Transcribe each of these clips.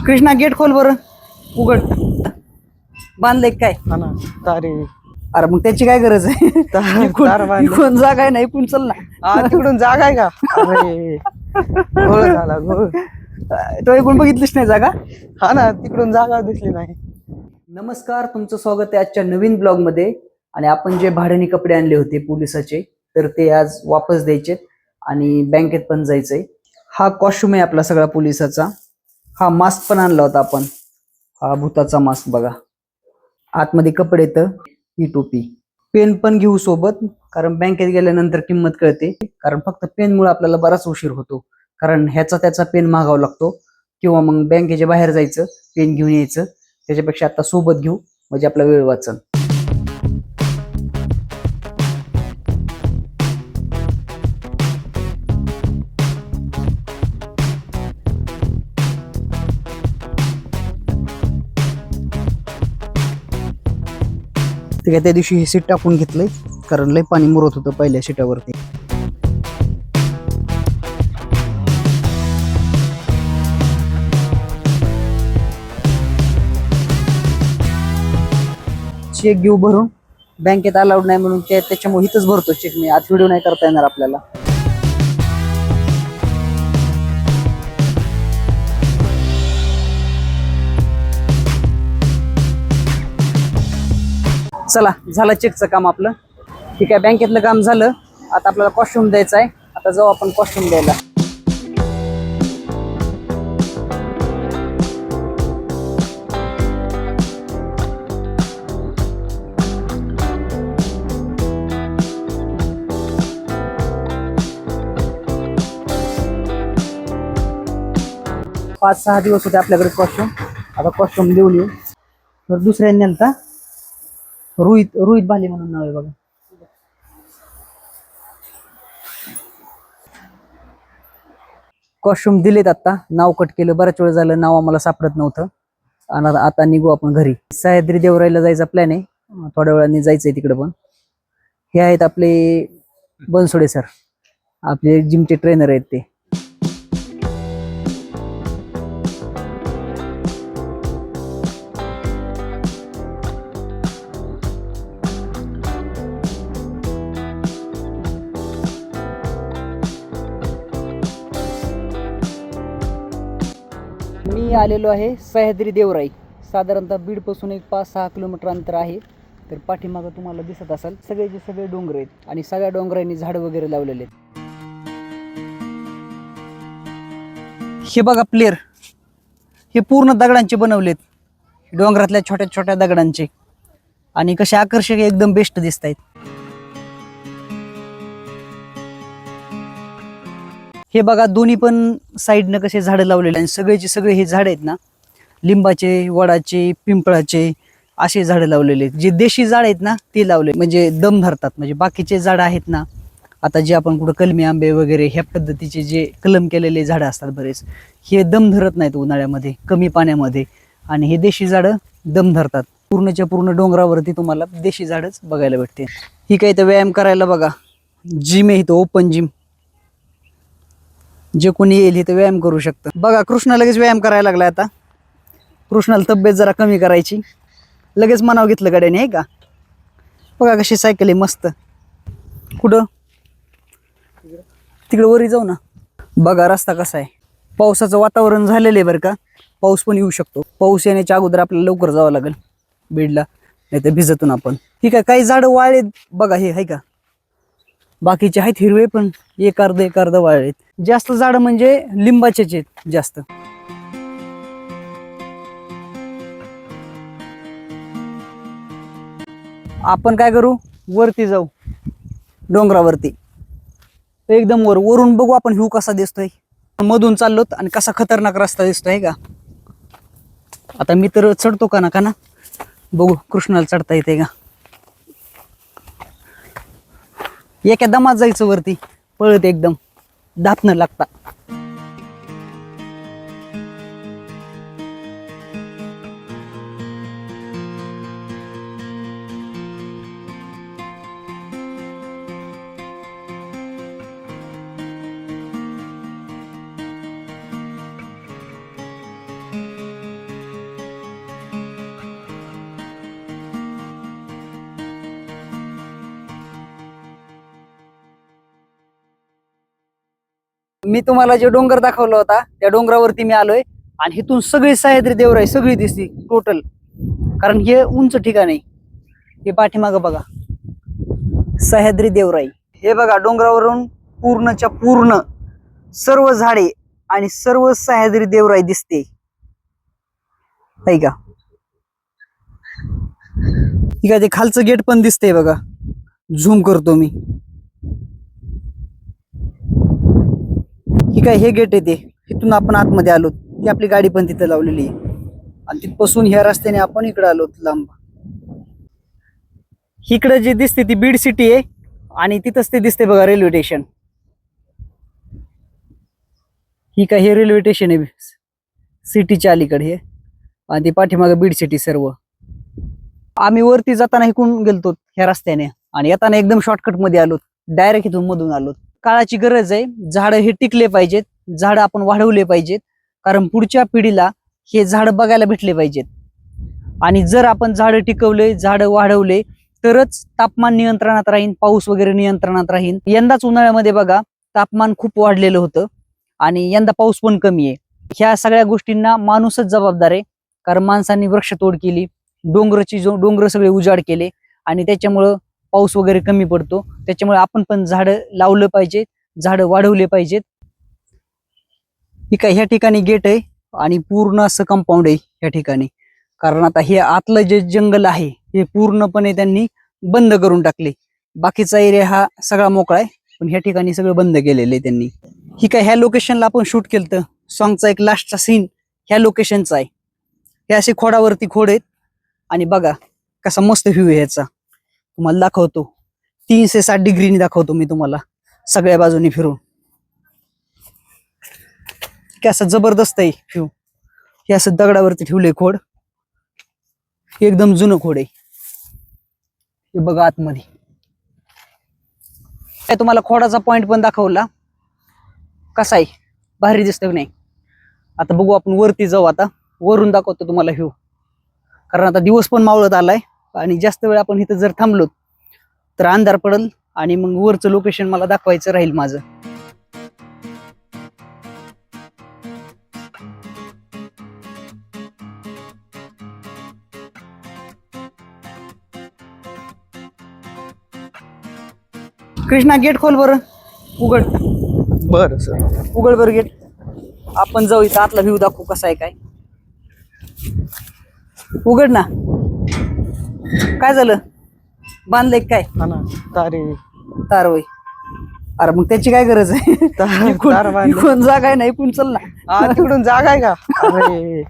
Krishna gate खोल बरं. उघड. बांधले काय? हा ना तारे. अरे मग त्याची काय गरज आहे? तार बांधले. इकडून जागा आहे ना, इकडून चल ना. हा तिकडून जागा आहे का? अरे घोळ झाला घोळ. तो इकडून बघितलीच नाही जागा. हा ना तिकडून जागा दिसली नाही. नमस्कार, तुमचं स्वागत आहे आजच्या नवीन ब्लॉग मध्ये. आणि आपण जे भाड्याने कपडे आणले होते पोलिसाचे, तर ते आज वापस द्यायचे आणि बँकेत पण जायचंय. हा कॉस्ट्युम आहे आपला सगळा पोलिसाचा. हा मास्क पण आणला होता आपण, हा भूताचा मास्क बघा. आतमध्ये कपडे येतं, ही टोपी. पेन पण घेऊ सोबत, कारण बँकेत गेल्यानंतर किंमत कळते. कारण फक्त पेनमुळे आपल्याला बराच उशीर होतो, कारण ह्याचा त्याचा पेन मागावा लागतो, किंवा मग बँकेच्या बाहेर जायचं पेन घेऊन यायचं. त्याच्यापेक्षा आता सोबत घेऊ, म्हणजे आपला वेळ वाचन. ते काय त्या दिवशी हे सीट टाकून घेतलंय, कारण लय पाणी मुरत होतं पहिल्या सीटावरती. चेक घेऊ भरून. बँकेत अलाउड नाही म्हणून त्याच्यामुळे इथंच भरतो चेक. मी आज व्हिडिओ नाही करता येणार आपल्याला. चला, झालं चेकचं काम आपलं. ठीक आहे, बँकेतलं काम झालं. आता आपल्याला कॉस्ट्युम द्यायचा आहे. आता जाऊ आपण कॉस्ट्युम द्यायला. पाच सहा दिवस होते आपल्याकडे कॉस्ट्युम. आता कॉस्ट्युम देऊन येऊ. तर दुसऱ्यांनी नेलता रोहित भाले म्हणून नाव आहे बघा. कॉस्ट्युम दिलेत. आता नाव कट केलं, बऱ्याच वेळ झालं नाव आम्हाला सापडत नव्हतं. आणि आता निघू आपण घरी. सह्याद्री देवराईला जायचा प्लॅन आहे, थोड्या वेळाने जायचंय तिकडे पण. हे आहेत आपले बनसोडे सर, आपले जिमचे ट्रेनर आहेत ते. मी आलेलो आहे सह्याद्री देवराई. साधारणतः बीडपासून एक 5-6 किलोमीटर अंतर आहे. तर पाठीमागं तुम्हाला दिसत असेल सगळेचे सगळे डोंगर आहेत, आणि सगळ्या डोंगरांनी झाड वगैरे लावलेले आहेत. हे बघा प्लेयर, हे पूर्ण दगडांचे बनवलेत, डोंगरातल्या छोट्या छोट्या दगडांचे, आणि कसे आकर्षक एकदम बेस्ट दिसत आहेत. हे बघा दोन्ही पण साईडनं कसे झाडं लावलेले, आणि सगळेचे सगळे हे झाड आहेत ना, लिंबाचे, वडाचे, पिंपळाचे, असे झाडं लावलेले आहेत. जे देशी झाड आहेत ना ते लावले, म्हणजे दम धरतात. म्हणजे बाकीचे झाडं आहेत ना, आता जे आपण कुठं कलमी आंबे वगैरे ह्या पद्धतीचे जे कलम केलेले झाडं असतात बरेच, हे दम धरत नाहीत उन्हाळ्यामध्ये, कमी पाण्यामध्ये. आणि हे देशी झाडं दम धरतात. पूर्णच्या पूर्ण डोंगरावरती तुम्हाला देशी झाडच बघायला भेटते. ही काही तर व्यायाम करायला बघा, जिम आहे इथं, ओपन जिम. जे कोणी येईल इथं व्यायाम करू शकतं. बघा कृष्णा लगेच व्यायाम करायला लागला. आता कृष्णाला तब्येत जरा कमी करायची, लगेच मनाव घेतलं गाड्याने, आहे का. बघा कशी सायकल आहे मस्त. कुठं? तिकडे वरी जाऊ ना. बघा रस्ता कसा आहे. पावसाचं वातावरण झालेलं आहे बरं का, पाऊस पण येऊ शकतो. पाऊस येण्याच्या अगोदर आपल्याला लवकर जावं लागेल बीडला, नाही तर भिजतून आपण. ठीक आहे, काही झाडं वाळलेत बघा, हे आहे का. बाकीचे आहेत हिरवे, पण एक अर्ध वाळलेत. जास्त झाडं म्हणजे लिंबाचेच आहेत जास्त. आपण काय करू, वरती जाऊ डोंगरावरती, एकदम वरून बघू आपण व्ह्यू कसा दिसतोय. मधून चाललोत आणि कसा खतरनाक रस्ता दिसतोय का. आता मी तर चढतो का ना बघू कृष्णाला चढता येते का. एका दमात जायचं वरती, पळत एकदम दापणं लागता. मी तुम्हाला जे डोंगर दाखवला होता त्या डोंगरावरती मी आलोय आणि इथून सगळी सह्याद्री देवराई सगळी दिसती टोटल. कारण हे उंच ठिकाण आहे. हे पाठीमागं बघा सह्याद्री देवराई. हे बघा डोंगरावरून पूर्णच्या पूर्ण सर्व झाडे आणि सर्व सह्याद्री देवराई दिसते नाही का. ठीक आहे, ते खालचं गेट पण दिसतंय बघा. झूम करतो मी. ठीक आहे, हे गेट आहे ते. इथून आपण आतमध्ये आलो. ती आपली गाडी पण तिथे लावलेली आहे आणि तिथपासून ह्या रस्त्याने आपण इकडे आलो लांब. इकडे जे दिसते ती बीड सिटी आहे आणि तिथंच ते दिसते बघा रेल्वे स्टेशन. ही काय हे रेल्वे स्टेशन आहे सिटीच्या अलीकडे हे आणि ती पाठीमागे बीड सिटी सर्व. आम्ही वरती जाताना इकडून गेलतो ह्या रस्त्याने आणि येताना एकदम शॉर्टकट मध्ये आलो. डायरेक्ट इथून मधून आलो. काळाची गरज आहे. झाडं हे टिकले पाहिजेत. झाडं आपण वाढवले पाहिजेत. कारण पुढच्या पिढीला हे झाड बघायला भेटले पाहिजेत. आणि जर आपण झाडं टिकवले, झाडं वाढवले तरच तापमान नियंत्रणात राहील, पाऊस वगैरे नियंत्रणात राहील. यंदाच उन्हाळ्यामध्ये बघा तापमान खूप वाढलेलं होतं आणि यंदा पाऊस पण कमी आहे. ह्या सगळ्या गोष्टींना माणूसच जबाबदार आहे. कारण माणसांनी वृक्षतोड केली, डोंगर सगळे उजाड केले आणि त्याच्यामुळं पाऊस वगैरे कमी पडतो. त्याच्यामुळे आपण पण झाडं लावलं पाहिजे, झाडं वाढवले पाहिजेत. ठीक आहे, ह्या ठिकाणी गेट आहे आणि पूर्ण असं कंपाऊंड आहे ह्या ठिकाणी. कारण आता हे आतलं जे जंगल आहे हे पूर्णपणे त्यांनी बंद करून टाकले. बाकीचा एरिया हा सगळा मोकळा आहे पण ह्या ठिकाणी सगळं बंद केलेलं आहे त्यांनी. ही काय ह्या लोकेशनला आपण शूट केलं. सॉंगचा एक लास्टचा सीन ह्या लोकेशनचा आहे. हे असे खोडावरती खोड आहेत आणि बघा कसा मस्त व्ह्यू आहे ह्याचा. तुम्हाला दाखवतो 360 डिग्रीने दाखवतो मी तुम्हाला सगळ्या बाजूनी फिरून. कसं जबरदस्त आहे व्ह्यू. हे असं दगडावरती ठेवले खोड. एकदम जुनं खोड आहे. हे बघा आतमध्ये. तुम्हाला खोडाचा पॉइंट पण दाखवला. कसा आहे भारी दिसतोय नाही. आता बघू आपण वरती जाऊ. आता वरून दाखवतो तुम्हाला व्ह्यू. कारण आता दिवस पण मावळत आलाय आणि जास्त वेळ आपण इथं जर थांबलो तर अंधार पडेल आणि मग वरचं लोकेशन मला दाखवायचं राहील माझं. कृष्णा गेट खोल बरं. उघड. बरं सर. उघड बरं गेट. आपण जाऊ इथं आतला व्ह्यू दाखवू कसा आहे काय. उघड ना. काय झालं बांधलंय काय. हा ना तारे. तार होय. अरे मग त्याची काय गरज आहे. तार बांधली. इकडून जागा आहे ना इकडून चल ना. हा तिकडून जागा आहे का. अरे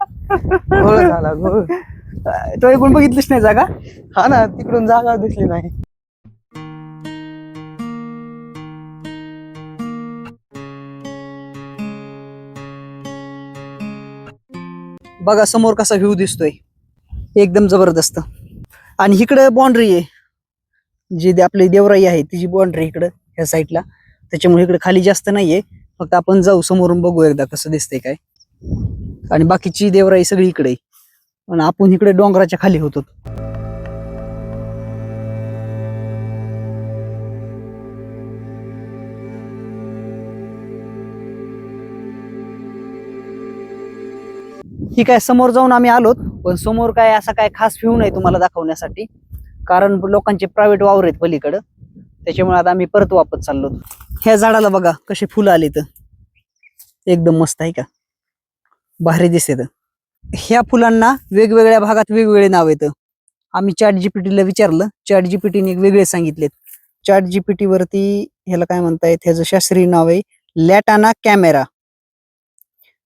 घोळ झाला घोळ. तो इकडून बघितलीच नाही जागा. हा ना तिकडून जागा दिसली नाही. बघा समोर कसा व्ह्यू दिसतोय एकदम जबरदस्त. आणि इकडे बाउंड्री आहे जी आपली देवराई आहे तिची बाउंड्री इकडं ह्या साईडला. त्याच्यामुळे इकडे खाली जास्त नाहीये. फक्त आपण जाऊ समोरून बघू एकदा कसं दिसतंय काय. आणि बाकीची देवराई सगळी इकडे आहे आणि आपण इकडे डोंगराच्या खाली होतो. ही काय समोर जाऊन आम्ही आलोत पण समोर काय असा काय खास व्ह्यू नाही तुम्हाला दाखवण्यासाठी. कारण लोकांचे प्रायव्हेट वावर आहेत पलीकडं. त्याच्यामुळे आता आम्ही परत वापस चाललो. ह्या झाडाला बघा कसे फुलं आले तर एकदम मस्त आहे का. भारी दिसते. ह्या फुलांना वेगवेगळ्या भागात वेगवेगळे नाव येतं. आम्ही ChatGPT ला विचारलं. ChatGPT ने एक वेगळे सांगितलेत. ChatGPT वरती ह्याला काय म्हणतायत ह्याचं शास्त्रीय नाव आहे लॅटाना कॅमेरा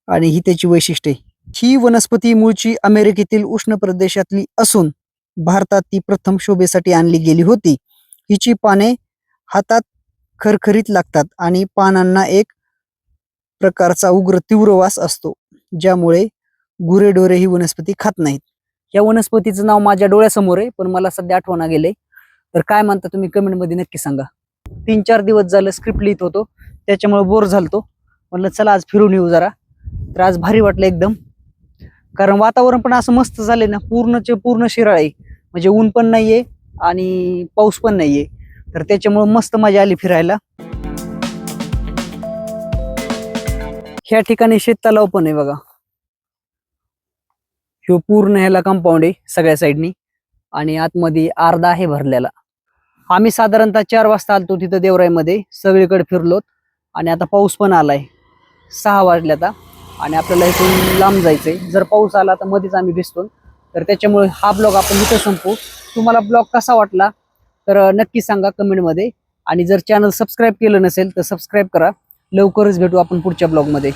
आणि ही त्याची वैशिष्ट्ये. ही वनस्पती मूळची अमेरिकेतील उष्ण प्रदेशातली असून भारतात ती प्रथम शोभेसाठी आणली गेली होती. हिची पाने हातात खरखरीत लागतात आणि पानांना एक प्रकारचा उग्र तीव्र वास असतो ज्यामुळे गुरेढोरे ही वनस्पती खात नाहीत. या वनस्पतीचं नाव माझ्या डोळ्यासमोर आहे पण मला सध्या आठवणा गेले. तर काय म्हणता तुम्ही कमेंट मध्ये नक्की सांगा. 3-4 दिवस झालं स्क्रिप्ट लिहित होतो त्याच्यामुळे बोर झालतो. म्हणलं चला आज फिरून येऊ जरा. तर आज भारी वाटलं एकदम. कारण वातावरण पण असं मस्त झाले ना पूर्णचे पूर्ण शिराळ आहे. म्हणजे ऊन पण नाहीये आणि पाऊस पण नाहीये. तर त्याच्यामुळे मस्त मजा आली फिरायला. ह्या ठिकाणी शेततलाव पण आहे बघा. ह्यो पूर्ण ह्याला कंपाऊंड आहे सगळ्या साईडनी आणि आतमध्ये अर्धा आहे भरलेला. आम्ही साधारणतः 4 वाजता आलतो तिथं देवराईमध्ये, सगळीकडे फिरलोत आणि आता पाऊस पण आलाय. 6 वाजले आता आणि आपल्याला इथून लांब जायचंय. जर पाऊस आला तर मध्येच आम्ही भिजतो. तर त्याच्यामुळे हा ब्लॉग आपण इथं संपू. तुम्हाला ब्लॉग कसा वाटला तर नक्की सांगा कमेंटमध्ये. आणि जर चॅनल सबस्क्राईब केलं नसेल तर सबस्क्राईब करा. लवकरच भेटू आपण पुढच्या ब्लॉगमध्ये.